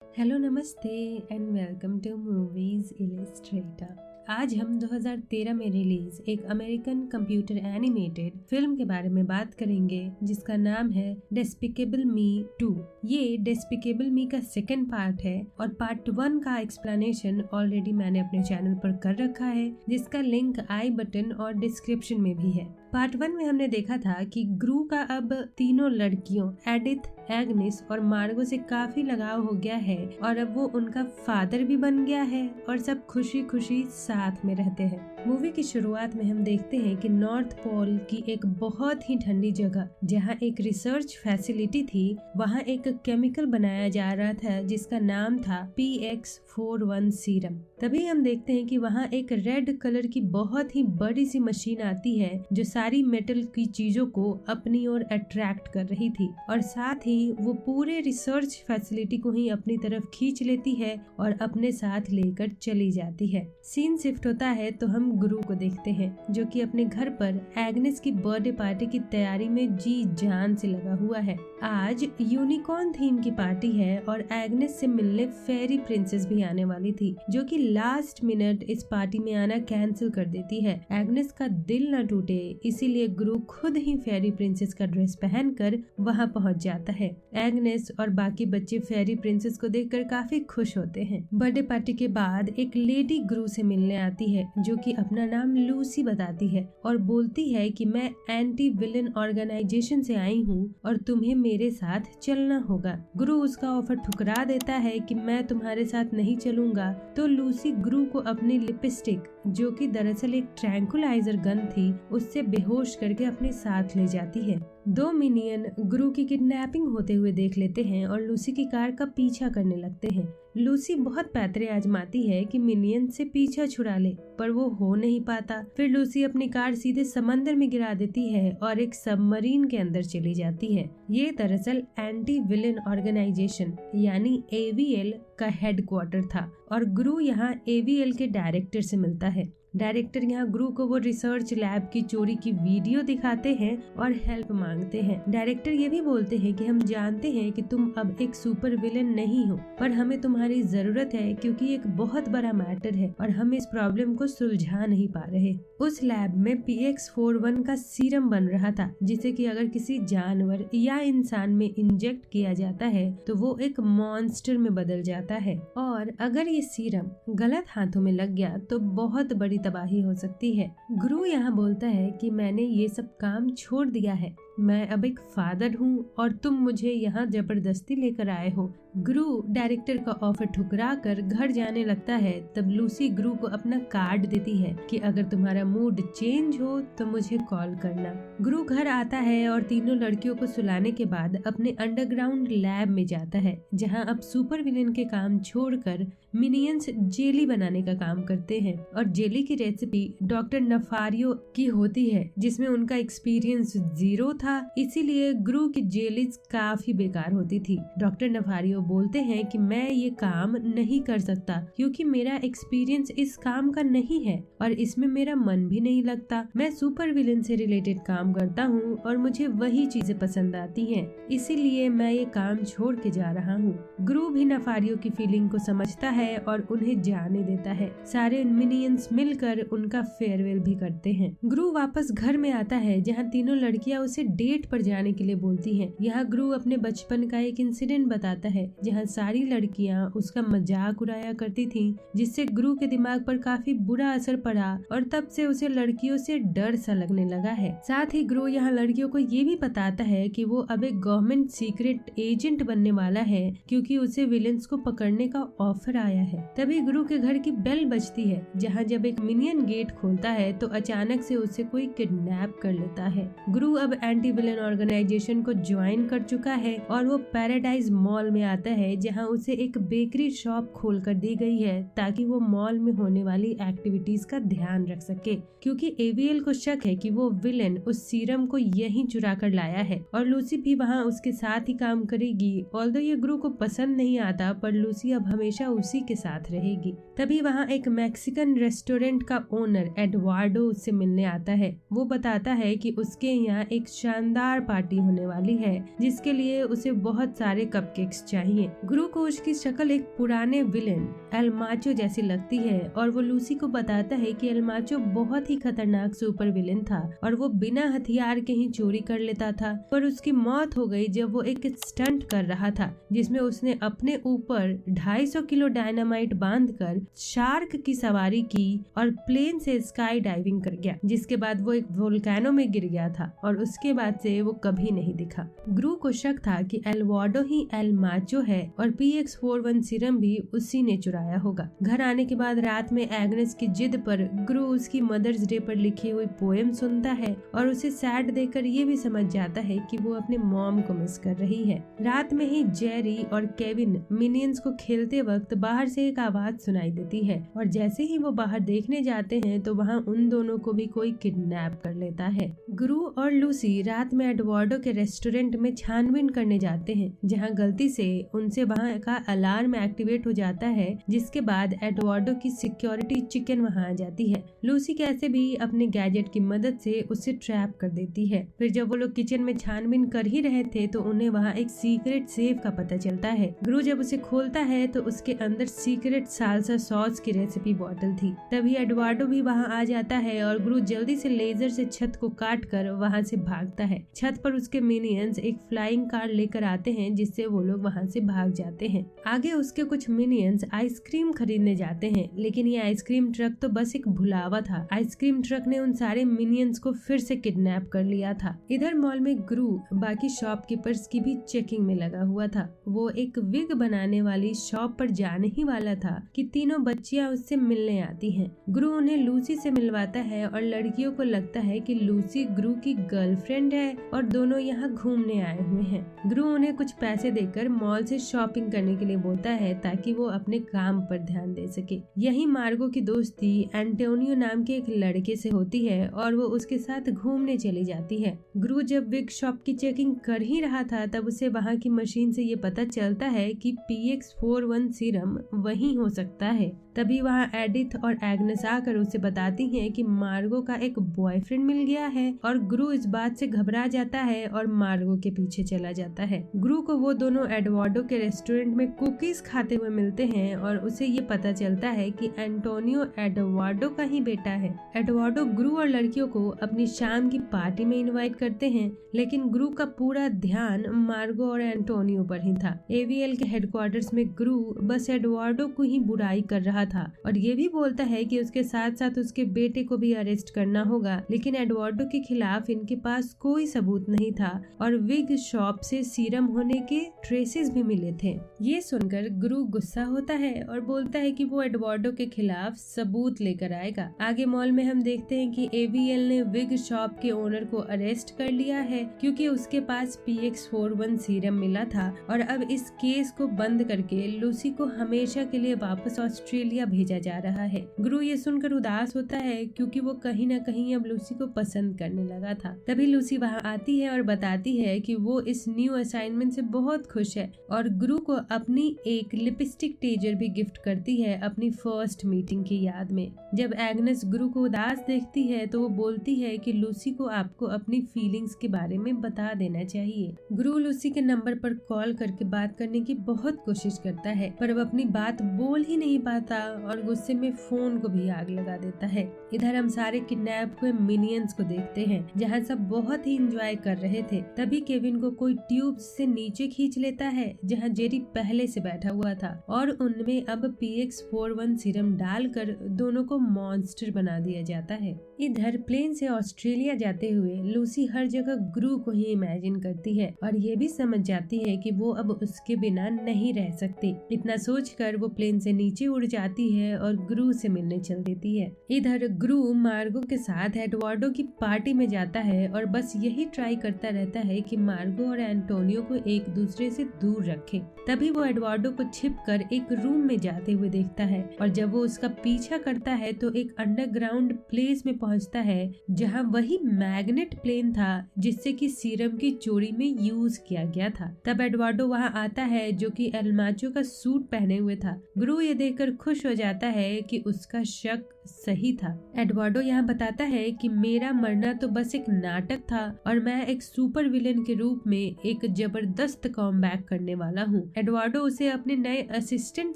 Hello नमस्ते and welcome to movies illustrator. आज हम 2013 में रिलीज एक अमेरिकन कंप्यूटर एनिमेटेड फिल्म के बारे में बात करेंगे जिसका नाम है डेस्पिकेबल मी 2। ये डेस्पिकेबल मी का सेकंड पार्ट है और पार्ट 1 का एक्सप्लेनेशन ऑलरेडी मैंने अपने चैनल पर कर रखा है, जिसका लिंक आई बटन और डिस्क्रिप्शन में भी है। पार्ट 1 में हमने देखा था कि ग्रू का अब तीनों लड़कियों एडिथ, एग्निस और मार्गो से काफी लगाव हो गया है और अब वो उनका फादर भी बन गया है और सब खुशी खुशी साथ में रहते हैं। मूवी की शुरुआत में हम देखते हैं कि नॉर्थ पोल की एक बहुत ही ठंडी जगह जहां एक रिसर्च फैसिलिटी थी, वहां एक केमिकल बनाया जा रहा था जिसका नाम था PX41 सीरम। तभी हम देखते हैं कि वहां एक रेड कलर की बहुत ही बड़ी सी मशीन आती है जो सारी मेटल की चीजों को अपनी ओर अट्रैक्ट कर रही थी और साथ ही वो पूरे रिसर्च फैसिलिटी को ही अपनी तरफ खींच लेती है और अपने साथ लेकर चली जाती है। सीन शिफ्ट होता है तो हम गुरु को देखते हैं जो कि अपने घर पर एग्नेस की बर्थडे पार्टी की तैयारी में जी जान से लगा हुआ है। आज यूनिकॉर्न थीम की पार्टी है और एग्नेस से मिलने फेरी प्रिंसेस भी आने वाली थी जो कि लास्ट मिनट इस पार्टी में आना कैंसिल कर देती है। एग्नेस का दिल न टूटे इसीलिए गुरु खुद ही फेरी प्रिंसेस का ड्रेस पहनकर वहां पहुंच जाता है। एग्नेस और बाकी बच्चे फेरी प्रिंसेस को देखकर काफी खुश होते हैं। बर्थडे पार्टी के बाद एक लेडी गुरु से मिलने आती है जो कि अपना नाम लूसी बताती है और बोलती है कि मैं एंटी विलन ऑर्गेनाइजेशन से आई हूँ और तुम्हें मेरे साथ चलना होगा। गुरु उसका ऑफर ठुकरा देता है कि मैं तुम्हारे साथ नहीं चलूंगा, तो लूसी गुरु को अपनी लिपस्टिक जो कि दरअसल एक ट्रैंकुलाइजर गन थी उससे बेहोश करके अपने साथ ले जाती है। दो मिनियन गुरु की किडनैपिंग होते हुए देख लेते हैं और लूसी की कार का पीछा करने लगते हैं। लूसी बहुत पैतरे आजमाती है कि मिनियन से पीछा छुड़ा ले, पर वो हो नहीं पाता। फिर लूसी अपनी कार सीधे समंदर में गिरा देती है और एक सबमरीन के अंदर चली जाती है। ये दरअसल एंटी विलन ऑर्गेनाइजेशन यानी AVL का हेडक्वार्टर था और गुरु यहाँ AVL के डायरेक्टर से मिलता है। डायरेक्टर यहाँ गुरु को वो रिसर्च लैब की चोरी की वीडियो दिखाते हैं और हेल्प मांगते हैं। डायरेक्टर ये भी बोलते हैं कि हम जानते हैं कि तुम अब एक सुपर विलेन नहीं हो, पर हमें तुम्हारी जरूरत है क्योंकि एक बहुत बड़ा मैटर है और हम इस प्रॉब्लम को सुलझा नहीं पा रहे। उस लैब में PX41 का सीरम बन रहा था जिसे कि अगर किसी जानवर या इंसान में इंजेक्ट किया जाता है तो वो एक मॉन्स्टर में बदल जाता है और अगर ये सीरम गलत हाथों में लग गया तो बहुत बड़ी तबाही हो सकती है। गुरु यहाँ बोलता है कि मैंने ये सब काम छोड़ दिया है, मैं अब एक फादर हूँ और तुम मुझे यहाँ जबरदस्ती लेकर आए हो। गुरु डायरेक्टर का ऑफर ठुकरा कर घर जाने लगता है। तब लूसी गुरु को अपना कार्ड देती है कि अगर तुम्हारा मूड चेंज हो तो मुझे कॉल करना। गुरु घर आता है और तीनों लड़कियों को सुलाने के बाद अपने अंडरग्राउंड लैब में जाता है जहाँ अब सुपर विलेन के काम छोड़कर मिनियंस जेली बनाने का काम करते हैं और जेली की रेसिपी डॉक्टर नफारियो की होती है जिसमें उनका एक्सपीरियंस 0 था, इसीलिए गुरु की जेलीज काफी बेकार होती थी। डॉक्टर नफारियो बोलते हैं कि मैं ये काम नहीं कर सकता क्योंकि मेरा एक्सपीरियंस इस काम का नहीं है और इसमें मेरा मन भी नहीं लगता। मैं सुपर विलेन से रिलेटेड काम करता हूँ और मुझे वही चीजें पसंद आती हैं, इसीलिए मैं ये काम छोड़ के जा रहा हूँ। गुरु भी नफारियो की फीलिंग को समझता है और उन्हें जाने देता है। सारे मिनियंस मिलकर उनका फेयरवेल भी करते हैं। गुरु वापस घर में आता है जहाँ तीनों लड़कियाँ उसे डेट पर जाने के लिए बोलती हैं। यहाँ गुरु अपने बचपन का एक इंसिडेंट बताता है जहाँ सारी लड़कियाँ उसका मजाक उड़ाया करती थीं, जिससे गुरु के दिमाग पर काफी बुरा असर पड़ा और तब से उसे लड़कियों से डर सा लगने लगा है। साथ ही गुरु यहाँ लड़कियों को ये भी बताता है कि वो अब एक गवर्नमेंट सीक्रेट एजेंट बनने वाला है क्योंकि उसे विलेंस को पकड़ने का ऑफर आया है। तभी गुरु के घर की बेल बजती है जहाँ जब एक मिनियन गेट खोलता है तो अचानक से उसे कोई किडनैप कर लेता है। गुरु अब एंटी विलेन ऑर्गेनाइजेशन को ज्वाइन कर चुका है और वो पैराडाइज मॉल में आता है जहां उसे एक बेकरी शॉप खोल कर दी गई है ताकि वो मॉल में होने वाली एक्टिविटीज का ध्यान रख सके, क्योंकि AVL को शक है कि वो विलेन उस सीरम को यहीं चुरा कर लाया है और लूसी भी वहां उसके साथ ही काम करेगी। ऑल्दो ये गुरु को पसंद नहीं आता पर लूसी अब हमेशा उसी के साथ रहेगी। तभी वहाँ एक मैक्सिकन रेस्टोरेंट का ओनर एडवार्डो उससे मिलने आता है। वो बताता है कि उसके यहाँ एक शानदार पार्टी होने वाली है जिसके लिए उसे बहुत सारे कपकेक्स चाहिए। गुरु को उसकी शक्ल एक पुराने विलेन एल माचो जैसी लगती है और वो लूसी को बताता है कि एल माचो बहुत ही खतरनाक सुपर विलेन था और वो बिना हथियार के ही चोरी कर लेता था, पर उसकी मौत हो गई जब वो एक स्टंट कर रहा था जिसमें उसने अपने ऊपर 250 किलो डायनामाइट बांधकर शार्क की सवारी की और प्लेन से स्काई डाइविंग कर गया, जिसके बाद वो एक वोल्केनो में गिर गया था और उसके बाद से वो कभी नहीं दिखा। ग्रू को शक था कि एल्वार्डो ही एल माचो है और PX41 सीरम भी उसी ने चुराया होगा। घर आने के बाद रात में एग्नेस की जिद पर ग्रू उसकी मदर्स डे पर लिखी हुई पोएम सुनता है और उसे सैड देखकर ये भी समझ जाता है कि वो अपने मॉम को मिस कर रही है। रात में ही जेरी और केविन मिनियंस को खेलते वक्त बाहर से एक आवाज सुनाई देती है और जैसे ही वो बाहर देखने जाते हैं तो वहाँ उन दोनों को भी कोई किडनैप कर लेता है। गुरु और लूसी रात में एडवार्डो के रेस्टोरेंट में छानबीन करने जाते हैं जहाँ गलती से उनसे वहाँ का अलार्म एक्टिवेट हो जाता है, जिसके बाद एडवार्डो की सिक्योरिटी चिकन वहाँ आ जाती है। लूसी कैसे भी अपने गैजेट की मदद से उसे ट्रैप कर देती है। फिर जब वो लोग किचन में छानबीन कर ही रहे थे तो उन्हें वहाँ एक सीक्रेट सेफ का पता चलता है। गुरु जब उसे खोलता है तो उसके अंदर सीक्रेट सालसा सॉस की रेसिपी बॉटल थी। तभी एडवार्डो भी वहाँ आ जाता है और गुरु जल्दी से लेजर से छत को काट कर वहाँ से भागता है। छत पर उसके मिनियंस एक फ्लाइंग कार लेकर आते हैं जिससे वो लोग वहाँ से भाग जाते हैं। आगे उसके कुछ मिनियंस आइसक्रीम खरीदने जाते हैं, लेकिन ये आइसक्रीम ट्रक तो बस एक भुलावा था। आइसक्रीम ट्रक ने उन सारे मिनियंस को फिर से किडनैप कर लिया था। इधर मॉल में गुरु बाकी शॉपकीपर्स की भी चेकिंग में लगा हुआ था। वो एक विग बनाने वाली शॉप पर जाने ही वाला था कि तीनों बच्चियां उससे मिलने आती हैं। गुरु उन्हें लूसी से मिलवाता है और लड़कियों को लगता है कि लूसी गुरु की गर्लफ्रेंड है और दोनों यहाँ घूमने आए हुए हैं। गुरु उन्हें कुछ पैसे देकर मॉल से शॉपिंग करने के लिए बोलता है ताकि वो अपने काम पर ध्यान दे सके। यही मार्गो की दोस्ती एंटोनियो नाम के एक लड़के से होती है और वो उसके साथ घूमने चली जाती है। गुरु जब विग शॉप की चेकिंग कर ही रहा था तब उसे वहाँ की मशीन से ये पता चलता है कि PX41 सीरम वही हो सकता है। तभी वहाँ एडिथ और एग्नेस आकर उसे बताती हैं कि मार्गो का एक बॉयफ्रेंड मिल गया है और गुरु इस बात से घबरा जाता है और मार्गो के पीछे चला जाता है। गुरु को वो दोनों एडवार्डो के रेस्टोरेंट में कुकीज खाते हुए मिलते हैं और उसे ये पता चलता है कि एंटोनियो एडवार्डो का ही बेटा है। एडवार्डो गुरु और लड़कियों को अपनी शाम की पार्टी में इनवाइट करते हैं, लेकिन गुरु का पूरा ध्यान मार्गो और एंटोनियो पर ही था। AVL के हेडक्वार्टर्स में गुरु बस एडवार्डो को ही बुराई कर रहा था और ये भी बोलता है कि उसके साथ साथ उसके बेटे को भी अरेस्ट करना होगा, लेकिन एडवार्डो के खिलाफ इनके पास कोई सबूत नहीं था और विग शॉप से सीरम होने के ट्रेसेस भी मिले थे। ये सुनकर गुरु गुस्सा होता है और बोलता है कि वो एडवार्डो के खिलाफ सबूत लेकर आएगा। आगे मॉल में हम देखते हैं कि AVL ने विग शॉप के ओनर को अरेस्ट कर लिया है क्योंकि उसके पास PX41 सीरम मिला था और अब इस केस को बंद करके लूसी को हमेशा के लिए वापस ऑस्ट्रेलिया भेजा जा रहा है। गुरु ये सुनकर उदास होता है क्योंकि वो कहीं न कहीं अब लूसी को पसंद करने लगा था। तभी लूसी वहाँ आती है और बताती है कि वो इस न्यू असाइनमेंट से बहुत खुश है और गुरु को अपनी एक लिपस्टिक टेजर भी गिफ्ट करती है अपनी फर्स्ट मीटिंग की याद में। जब एग्नेस गुरु को उदास देखती है तो वो बोलती है कि लूसी को आपको अपनी फीलिंग्स के बारे में बता देना चाहिए। गुरु लूसी के नंबर पर कॉल करके बात करने की बहुत कोशिश करता है पर अब अपनी बात बोल ही नहीं पाता और गुस्से में फोन को भी आग लगा देता है। इधर हम सारे किडनैप हुए मिनियंस को देखते हैं जहाँ सब बहुत ही एंजॉय कर रहे थे। तभी केविन को कोई ट्यूब से नीचे खींच लेता है जहाँ जेरी पहले से बैठा हुआ था और उनमें अब PX41 सीरम डालकर दोनों को मॉन्स्टर बना दिया जाता है। इधर प्लेन से ऑस्ट्रेलिया जाते हुए लूसी हर जगह गुरु को ही इमेजिन करती है और ये भी समझ जाती है कि वो अब उसके बिना नहीं रह सकती। इतना सोचकर वो प्लेन से नीचे उड़ जाती है और गुरु से मिलने चल देती है। इधर गुरु मार्गो के साथ एडवार्डो की पार्टी में जाता है और बस यही ट्राई करता रहता है कि मार्गो और एंटोनियो को एक दूसरे से दूर रखे। तभी वो एडवार्डो को छिपकर एक रूम में जाते हुए देखता है और जब वो उसका पीछा करता है तो एक अंडरग्राउंड प्लेस में पहुंचता है जहां वही मैग्नेट प्लेन था जिससे कि सीरम की चोरी में यूज किया गया था। तब एडवार्डो वहां आता है जो कि एल माचो का सूट पहने हुए था। गुरु ये देखकर खुश हो जाता है कि उसका शक सही था। एडवर्डो यहाँ बताता है कि मेरा मरना तो बस एक नाटक था और मैं एक सुपर विलेन के रूप में एक जबरदस्त कॉमबैक करने वाला हूँ। एडवर्डो उसे अपने नए असिस्टेंट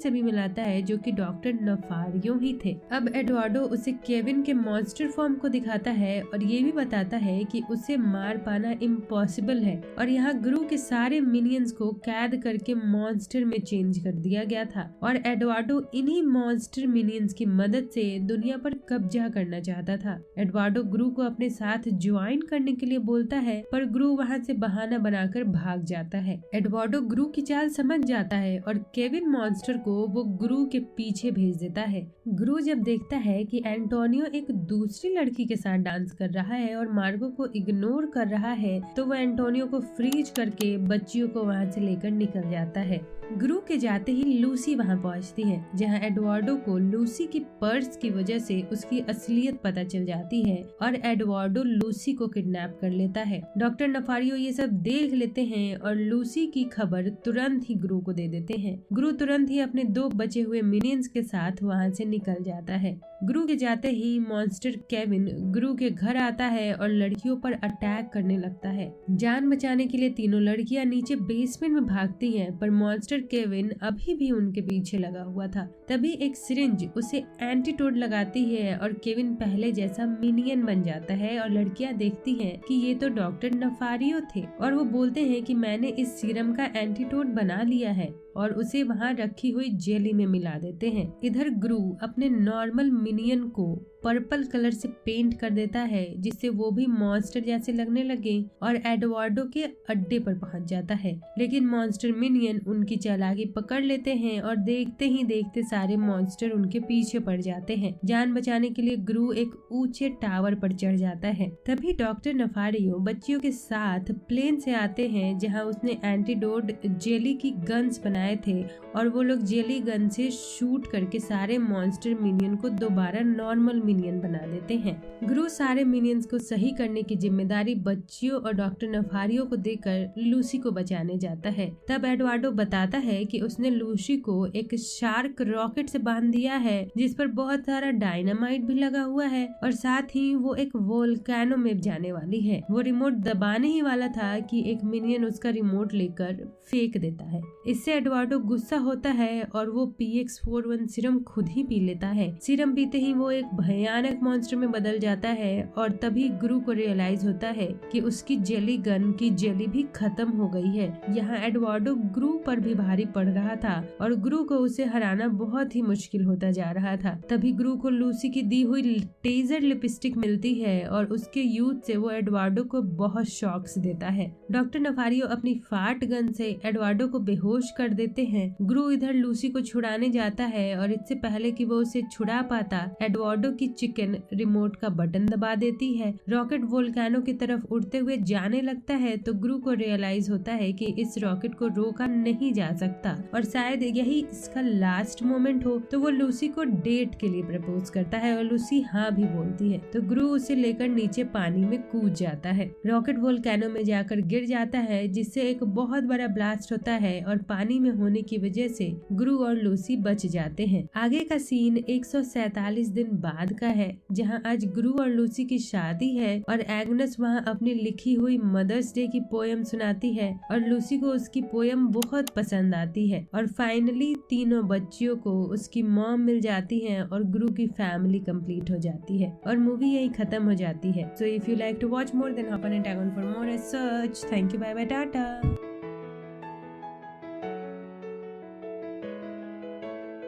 से भी मिलाता है जो कि डॉक्टर नफारियो ही थे। अब एडवर्डो उसे केविन के मॉन्स्टर फॉर्म को दिखाता है और ये भी बताता है कि उसे मार पाना इम्पॉसिबल है और यहाँ ग्रू के सारे मिनियंस को कैद करके मॉन्स्टर में चेंज कर दिया गया था और एडवर्डो इन्हीं मॉन्स्टर मिनियंस की मदद से दुनिया पर कब्जा करना चाहता था। एडवर्डो ग्रू को अपने साथ ज्वाइन करने के लिए बोलता है पर ग्रू वहाँ से बहाना बनाकर भाग जाता है। एडवर्डो ग्रू की चाल समझ जाता है और केविन मॉन्स्टर को वो ग्रू के पीछे भेज देता है। ग्रू जब देखता है कि एंटोनियो एक दूसरी लड़की के साथ डांस कर रहा है और मार्गो को इग्नोर कर रहा है तो वो एंटोनियो को फ्रीज करके बच्चियों को वहाँ से लेकर निकल जाता है। ग्रू के जाते ही लूसी वहां पहुंचती है जहां एडवर्डो को लूसी की पर्स की वजह से उसकी असलियत पता चल जाती है और एडवर्डो लूसी को किडनैप कर लेता है। डॉक्टर नफारियो ये सब देख लेते हैं और लूसी की खबर तुरंत ही ग्रू को दे देते हैं। ग्रू तुरंत ही अपने 2 बचे हुए मिनियंस के साथ वहां से निकल जाता है। ग्रू के जाते ही मॉन्स्टर केविन ग्रू के घर आता है और लड़कियों पर अटैक करने लगता है। जान बचाने के लिए तीनों लड़कियां नीचे बेसमेंट में भागती हैं पर मॉन्स्टर केविन अभी भी उनके पीछे लगा हुआ था। तभी एक सिरिंज उसे एंटीटोड लगाती है और केविन पहले जैसा मिनियन बन जाता है और लड़कियां देखती हैं कि ये तो डॉक्टर नफारियो थे और वो बोलते हैं कि मैंने इस सीरम का एंटीटोड बना लिया है और उसे वहाँ रखी हुई जेली में मिला देते हैं। इधर ग्रू अपने नॉर्मल मिनियन को पर्पल कलर से पेंट कर देता है जिससे वो भी मॉन्स्टर जैसे लगने लगे और एडवर्डो के अड्डे पर पहुंच जाता है। लेकिन मॉन्स्टर मिनियन उनकी चालाकी पकड़ लेते हैं और देखते ही देखते सारे मॉन्स्टर उनके पीछे पड़ जाते हैं। जान बचाने के लिए ग्रू एक ऊंचे टावर पर चढ़ जाता है। तभी डॉक्टर नफारियो बच्चियों के साथ प्लेन से आते हैं जहाँ उसने एंटीडोट जेली की गन्स बनाए थे और वो लोग जेली गन से शूट करके सारे मॉन्स्टर मिनियन को दोबारा नॉर्मल मिनियन बना देते हैं। ग्रू सारे मिनियंस को सही करने की जिम्मेदारी बच्चियों और डॉक्टर नफारियो को देकर लूसी को बचाने जाता है। तब एडवर्डो बताता है कि उसने लूसी को एक शार्क रॉकेट से बांध दिया है जिस पर बहुत सारा डायनामाइट भी लगा हुआ है और साथ ही वो एक वोल्केनो में जाने वाली है। वो रिमोट दबाने ही वाला था कि एक मिनियन उसका रिमोट लेकर फेंक देता है। इससे एडवर्डो गुस्सा होता है और वो PX41 सीरम खुद ही पी लेता है। सीरम पीते ही वो एक भयानक मॉन्स्टर में बदल जाता है और तभी ग्रू को रियलाइज होता है कि उसकी जेली गन की जेली भी खत्म हो गई है। यहाँ एडवर्डो ग्रू पर भी भारी पड़ रहा था और ग्रू को उसे हराना बहुत ही मुश्किल होता जा रहा था। तभी ग्रू को लूसी की दी हुई टेजर लिपस्टिक मिलती है और उसके यूज से वो एडवर्डो को बहुत शॉक्स देता है। डॉक्टर नफारियो अपनी फाट गन से एडवर्डो को बेहोश कर देते हैं। ग्रू इधर लूसी को छुड़ाने जाता है और इससे पहले कि वो उसे छुड़ा पाता एडवर्डो की चिकन रिमोट का बटन दबा देती है। रॉकेट वोल्केनो की तरफ उड़ते हुए जाने लगता है तो ग्रू को रियलाइज होता है कि इस रॉकेट को रोका नहीं जा सकता और शायद यही इसका लास्ट मोमेंट हो। तो वो लूसी को डेट के लिए प्रपोज करता है और लूसी हाँ भी बोलती है। तो ग्रू उसे लेकर नीचे पानी में कूद जाता है। रॉकेट वोल्केनो में जाकर गिर जाता है जिससे एक बहुत बड़ा ब्लास्ट होता है और पानी में होने की वजह से ग्रू और लूसी बच जाते हैं। आगे का सीन 147 दिन बाद का है जहां आज ग्रू और लूसी की शादी है और एग्नेस वहां अपनी लिखी हुई मदर्स डे की पोयम सुनाती है और लूसी को उसकी पोयम बहुत पसंद आती है और फाइनली तीनों बच्चियों को उसकी मॉम मिल जाती है और ग्रू की फैमिली कंप्लीट हो जाती है और मूवी यही खत्म हो जाती है। So if you like to watch more then hop on and tag on for more research. Thank you, bye bye, Tata.